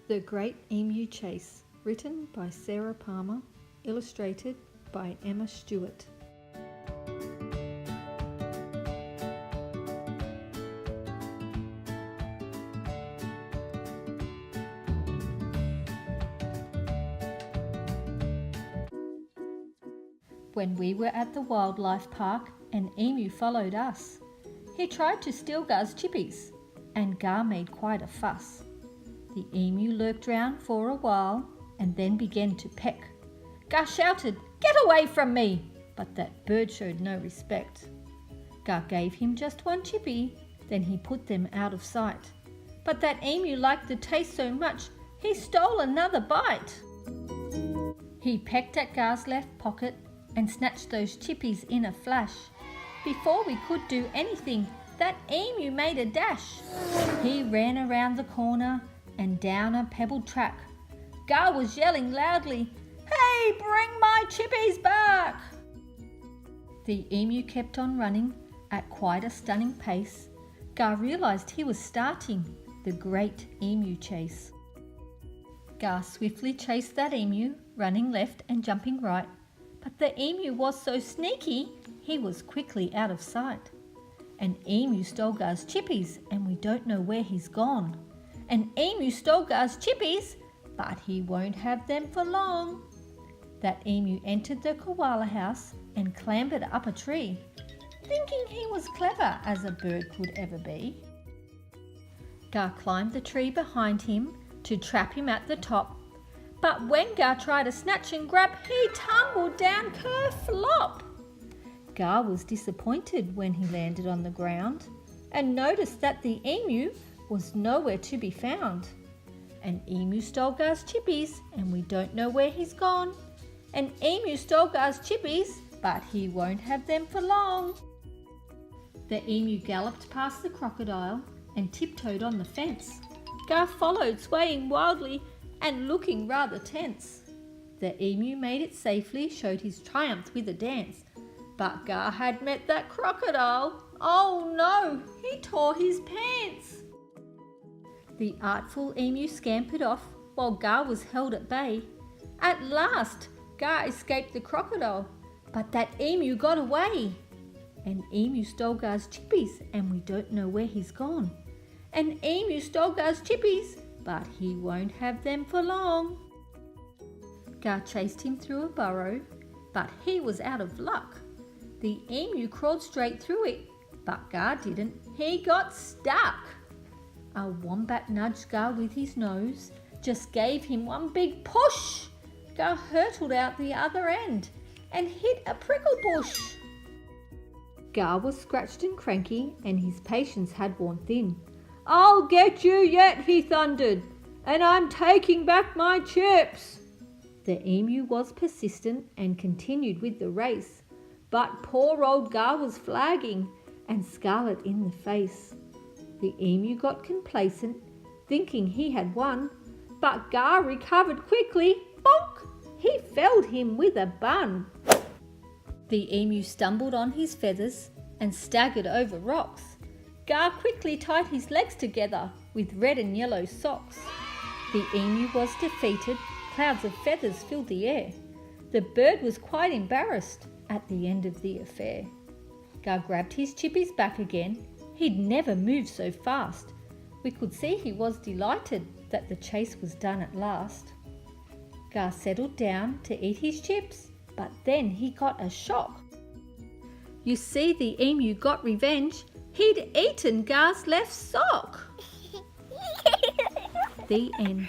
The Great Emu Chase, written by Sarah Palmer, illustrated by Emma Stuart. When we were at the wildlife park, an emu followed us. He tried to steal Gar's chippies, and Gar made quite a fuss. The emu lurked round for a while and then began to peck. Gar shouted, "Get away from me!" but that bird showed no respect. Gar gave him just one chippy, then he put them out of sight. But that emu liked the taste so much, he stole another bite. He pecked at Gar's left pocket and snatched those chippies in a flash. Before we could do anything, that emu made a dash. He ran around the corner and down a pebbled track. Gar was yelling loudly, "Hey, bring my chippies back!" The emu kept on running at quite a stunning pace. Gar realised he was starting the Great Emu Chase. Gar swiftly chased that emu, running left and jumping right. But the emu was so sneaky, he was quickly out of sight. An emu stole Gar's chippies, and we don't know where he's gone. An emu stole Gar's chippies, but he won't have them for long. That emu entered the koala house and clambered up a tree, thinking he was clever as a bird could ever be. Gar climbed the tree behind him to trap him at the top. But when Gar tried to snatch and grab, he tumbled down ker-flop. Gar was disappointed when he landed on the ground and noticed that the emu was nowhere to be found. An emu stole Gar's chippies, and we don't know where he's gone. An emu stole Gar's chippies, but he won't have them for long. The emu galloped past the crocodile and tiptoed on the fence. Gar followed, swaying wildly and looking rather tense. The emu made it safely, showed his triumph with a dance. But Gar had met that crocodile. Oh no, he tore his pants. The artful emu scampered off while Gar was held at bay. At last, Gar escaped the crocodile, but that emu got away. An emu stole Gar's chippies, and we don't know where he's gone. An emu stole Gar's chippies, but he won't have them for long. Gar chased him through a burrow, but he was out of luck. The emu crawled straight through it, but Gar didn't. He got stuck. A wombat nudged Gar with his nose, just gave him one big push. Gar hurtled out the other end and hit a prickle bush. Gar was scratched and cranky, and his patience had worn thin. "I'll get you yet," he thundered, "and I'm taking back my chips." The emu was persistent and continued with the race, but poor old Gar was flagging and scarlet in the face. The emu got complacent, thinking he had won, but Gar recovered quickly. Bonk! He felled him with a bun. The emu stumbled on his feathers and staggered over rocks. Gar quickly tied his legs together with red and yellow socks. The emu was defeated. Clouds of feathers filled the air. The bird was quite embarrassed at the end of the affair. Gar grabbed his chippies back again. He'd never moved so fast. We could see he was delighted that the chase was done at last. Gar settled down to eat his chips, but then he got a shock. You see, the emu got revenge. He'd eaten Gar's left sock. The end.